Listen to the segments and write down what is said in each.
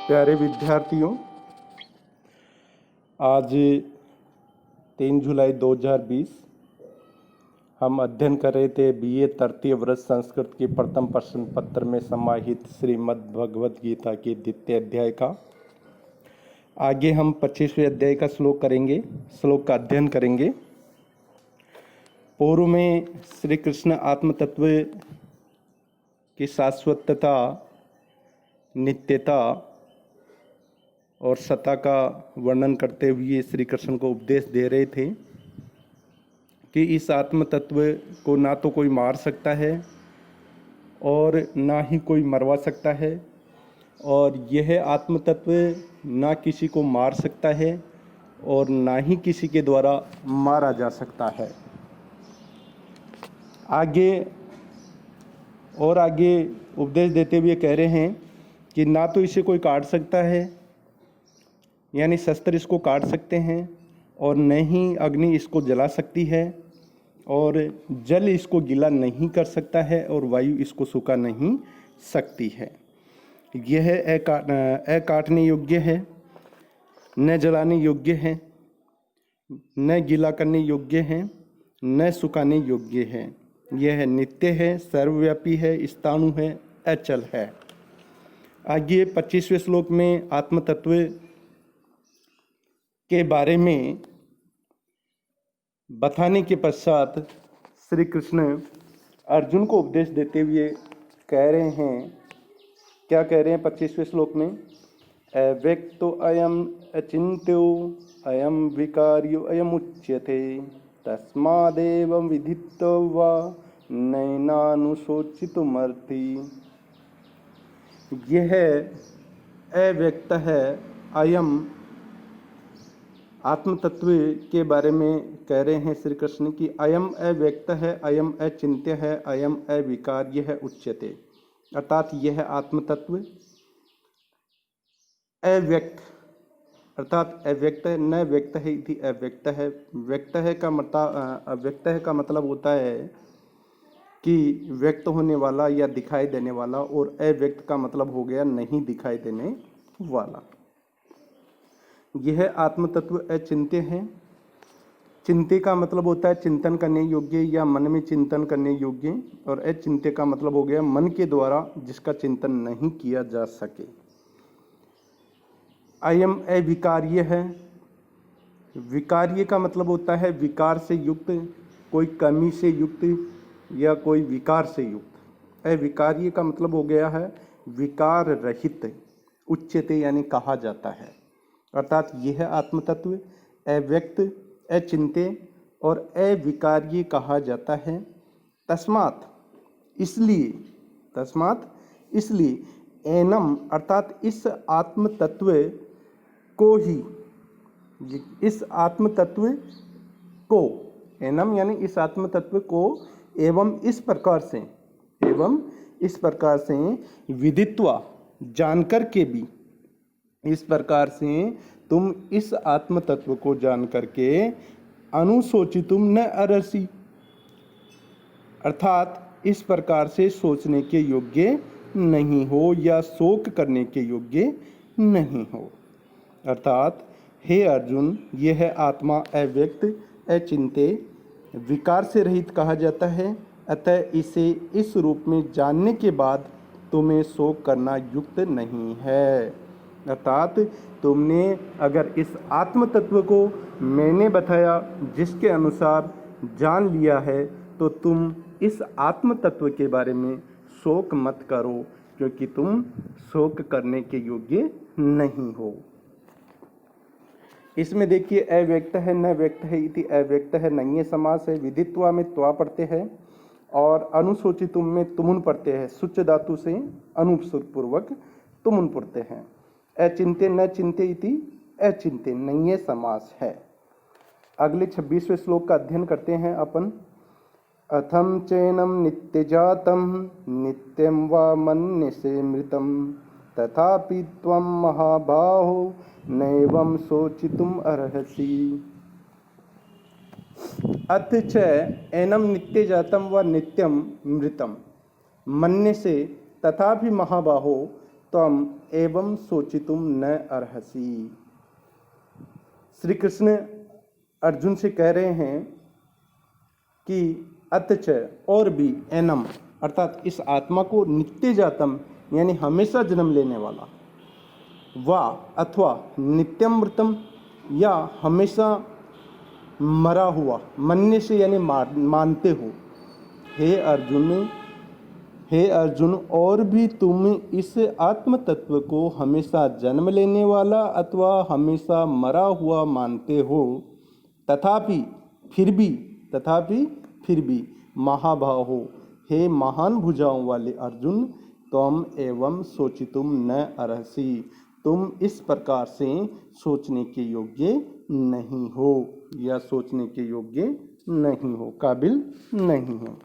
प्यारे विद्यार्थियों, आज 3 जुलाई 2020 हम अध्ययन कर रहे थे बीए तृतीय वर्ष संस्कृत के प्रथम प्रश्न पत्र में समाहित श्रीमद् भगवद गीता के द्वितीय अध्याय का। आगे हम 25वें अध्याय का श्लोक का अध्ययन करेंगे। पूर्व में श्री कृष्ण आत्म तत्व की शाश्वतता, नित्यता और सत्ता का वर्णन करते हुए श्री कृष्ण को उपदेश दे रहे थे कि इस आत्म तत्व को ना तो कोई मार सकता है और ना ही कोई मरवा सकता है, और यह आत्म तत्व ना किसी को मार सकता है और ना ही किसी के द्वारा मारा जा सकता है। आगे उपदेश देते हुए कह रहे हैं कि ना तो इसे कोई काट सकता है, यानी शस्त्र इसको काट सकते हैं, और न ही अग्नि इसको जला सकती है, और जल इसको गीला नहीं कर सकता है, और वायु इसको सूखा नहीं सकती है। यह काटने योग्य है, न जलाने योग्य है, न गीला करने योग्य है, न सुखाने योग्य है। यह नित्य है, सर्वव्यापी है, स्थाणु है, अचल है। आगे 25वें श्लोक में आत्म तत्व के बारे में बताने के पश्चात श्री कृष्ण अर्जुन को उपदेश देते हुए कह रहे हैं, क्या कह रहे हैं 25वें श्लोक में? अव्यक्तो अयम अचिन्त्यो अयम विकार्यो अयम उच्यते तस्मादेवं विदित्वा नैनानुशोचितुमर्ति। यह अव्यक्त है, अयम आत्म तत्व के बारे में कह रहे हैं श्री कृष्ण की अयम अव्यक्त है, अयम अचिन्त्य है, अयम अविकार्य है, उच्यते। अर्थात यह आत्म तत्व अव्यक्त, अर्थात अव्यक्त है, न व्यक्त है इति अव्यक्त है। व्यक्त है का मतलब होता है कि व्यक्त होने वाला या दिखाई देने वाला, और अव्यक्त का मतलब हो गया नहीं दिखाई देने वाला। यह आत्म तत्व अचिन्त्य है। चिंत्य का मतलब होता है चिंतन करने योग्य या मन में चिंतन करने योग्य, और अचिन्त्य का मतलब हो गया मन के द्वारा जिसका चिंतन नहीं किया जा सके। अयम अविकार्य है। विकार्य का मतलब होता है विकार से युक्त, कोई कमी से युक्त या कोई विकार से युक्त। अविकार्य का मतलब हो गया है विकार रहित, उच्यते यानी कहा जाता है। अर्थात यह आत्म तत्व अव्यक्त, अचिन्त्य और अविकार्य कहा जाता है। तस्मात् इसलिए एनम अर्थात इस आत्म तत्व को ही, इस आत्म तत्व को, एनम यानी इस आत्म तत्व को, एवं इस प्रकार से विदित्वा जानकर के भी, इस प्रकार से तुम इस आत्म तत्व को जान करके अनुशोचितुम न अर्हसि, अर्थात इस प्रकार से सोचने के योग्य नहीं हो या शोक करने के योग्य नहीं हो। अर्थात हे अर्जुन, यह आत्मा अव्यक्त, अचिन्त्य, विकार से रहित कहा जाता है। अतः इसे इस रूप में जानने के बाद तुम्हें शोक करना युक्त नहीं है। अर्थात तुमने अगर इस आत्म तत्व को मैंने बताया जिसके अनुसार जान लिया है, तो तुम इस आत्म तत्व के बारे में शोक मत करो, क्योंकि तुम शोक करने के योग्य नहीं हो। इसमें देखिए अव्यक्त है, न व्यक्त है इति अव्यक्त है, नंगे समास है। विदित्वा में त्वा पढ़ते हैं और अनुशोचितुम में तुमुन पढ़ते हैं। सुच धातु से अनुपूर्वक तुमुन पढ़ते हैं। अचिन्त्य न चिन्त्य इति अचिन्त्य, नंगे समास है। अगले 26वें श्लोक का अध्ययन करते हैं अपन। अथम चैनम नित्य जातम नित्यम वा मन्यसे मृतम तथापि त्वं महाबाहो नैवं सोचितुम अर्हसि। अथ च एनम नित्य जातम व नित्यम मृतम मन्यसे तथापि महाबाहो त्वम एवं सोचितुम न अर्हसि। श्री कृष्ण अर्जुन से कह रहे हैं कि अतच और भी एनम अर्थात इस आत्मा को नित्य जातम यानी हमेशा जन्म लेने वाला, वा अथवा नित्यमृतम या हमेशा मरा हुआ, मरने से यानी मानते हो। हे अर्जुन और भी तुम इस आत्म तत्व को हमेशा जन्म लेने वाला अथवा हमेशा मरा हुआ मानते हो। तथापि फिर भी महाबाहो, हे महान भुजाओं वाले अर्जुन, त्वम एवं सोचितुम न अर्हसि, तुम इस प्रकार से सोचने के योग्य नहीं हो या सोचने के योग्य नहीं हो, काबिल नहीं हो।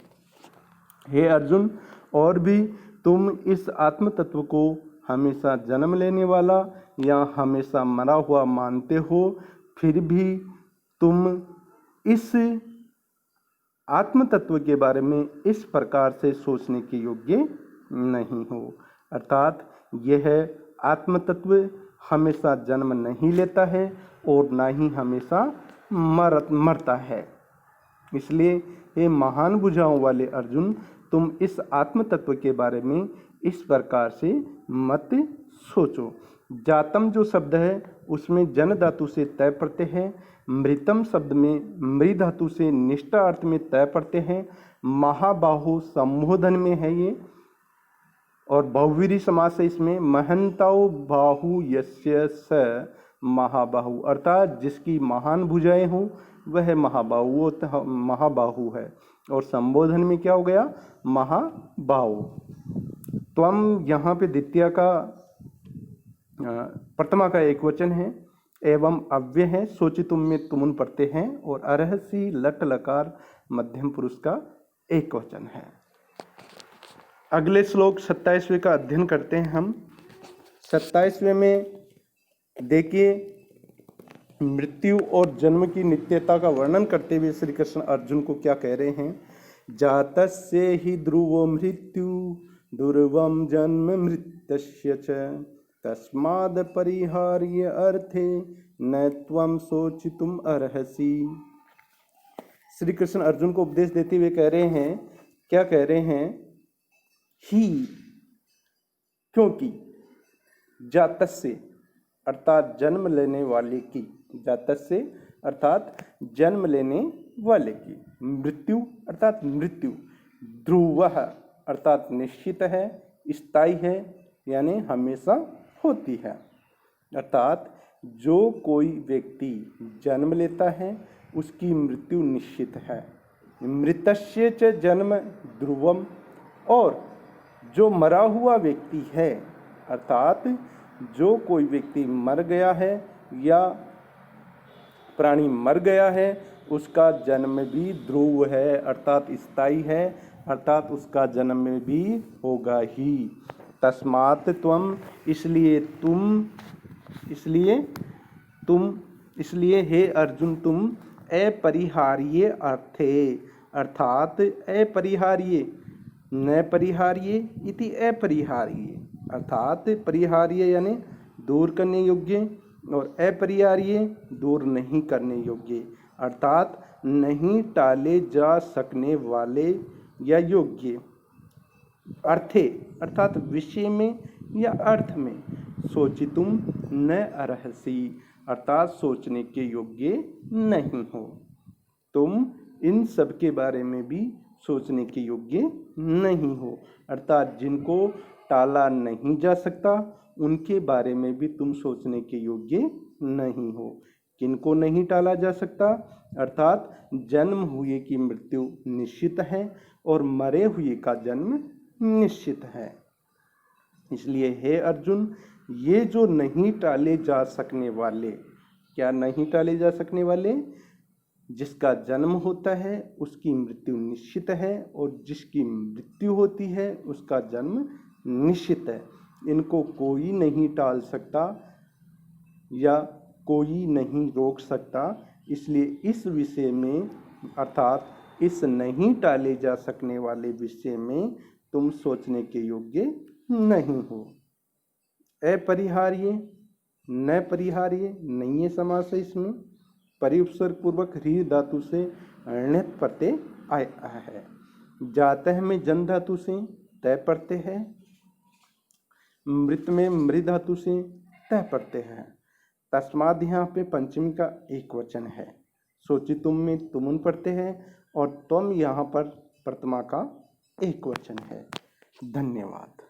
हे अर्जुन और भी तुम इस आत्म तत्व को हमेशा जन्म लेने वाला या हमेशा मरा हुआ मानते हो, फिर भी तुम इस आत्म तत्व के बारे में इस प्रकार से सोचने के योग्य नहीं हो। अर्थात यह आत्म तत्व हमेशा जन्म नहीं लेता है और ना ही हमेशा मरता है। इसलिए हे महान भुजाओं वाले अर्जुन, तुम इस आत्म तत्व के बारे में इस प्रकार से मत सोचो। जातम जो शब्द है उसमें जन धातु से तय प्रत्यय है। मृतम शब्द में मृ धातु से निष्ठा अर्थ में तय प्रत्यय है। महाबाहु संबोधन में है ये, और बहुव्रीहि समास है इसमें। महंताओ बाहु यस्य स महाबाहु, अर्थात जिसकी महान भुजाएं हो वह महाबाहु है। और संबोधन में क्या हो गया, महाबाहु। त्वम यहाँ पे द्वितीय का प्रथमा का एक वचन है, एवं अव्यय है, सोचितुम में तुमुन प्रत्यय है, और अर्हसि लट लकार मध्यम पुरुष का एक वचन है। अगले श्लोक 27वें का अध्ययन करते हैं हम। 27वें में देखिए, मृत्यु और जन्म की नित्यता का वर्णन करते हुए श्री कृष्ण अर्जुन को क्या कह रहे हैं। जातस्य हि ध्रुवो मृत्यु दुर्वम जन्म मृत्यस्य च तस्माद् परिहार्य अर्थे न त्वं सोचितुम अर्हसि। श्री कृष्ण अर्जुन को उपदेश देते हुए कह रहे हैं, क्या कह रहे हैं, ही क्योंकि जातस्य अर्थात जन्म लेने वाले की, जातस्य अर्थात जन्म लेने वाले की, मृत्यु अर्थात मृत्यु, ध्रुवः अर्थात निश्चित है, स्थायी है यानी हमेशा होती है। अर्थात जो कोई व्यक्ति जन्म लेता है उसकी मृत्यु निश्चित है। मृतस्य च जन्म ध्रुवम, और जो मरा हुआ व्यक्ति है अर्थात जो कोई व्यक्ति मर गया है या प्राणी मर गया है उसका जन्म भी ध्रुव है अर्थात स्थायी है, अर्थात उसका जन्म भी होगा ही। तस्मात् त्वम, इसलिए हे अर्जुन तुम अपरिहार्य अर्थे अर्थात अपरिहार्य, न परिहार्य इति अपरिहार्य, अर्थात परिहार्य यानी दूर करने योग्य और अपरिहार्य दूर नहीं करने योग्य, अर्थात नहीं टाले जा सकने वाले या योग्य। अर्थे अर्थात विषय में या अर्थ में, सोचितुम न अर्हसि अर्थात सोचने के योग्य नहीं हो, तुम इन सब के बारे में भी सोचने के योग्य नहीं हो। अर्थात जिनको टाला नहीं जा सकता उनके बारे में भी तुम सोचने के योग्य नहीं हो। किनको नहीं टाला जा सकता, अर्थात जन्म हुए की मृत्यु निश्चित है और मरे हुए का जन्म निश्चित है। इसलिए हे अर्जुन, ये जो नहीं टाले जा सकने वाले, क्या नहीं टाले जा सकने वाले, जिसका जन्म होता है उसकी मृत्यु निश्चित है और जिसकी मृत्यु होती है उसका जन्म निश्चित है। इनको कोई नहीं टाल सकता या कोई नहीं रोक सकता। इसलिए इस विषय में अर्थात इस नहीं टाले जा सकने वाले विषय में तुम सोचने के योग्य नहीं हो। अपरिहार्य, न परिहार्य, नहीं है समास है इसमें। परिउपसर्ग पूर्वक ह्री धातु से णित प्रत्यय आया है। जातः में जन धातु से तय प्रत्यय है। मृत में मृ धातु से तय प्रत्यय है। तस्माद यहाँ पे पंचमी का एक वचन है। सोचितुम में तुमुन प्रत्यय है और त्वम यहाँ पर प्रथमा का एक वचन है। धन्यवाद।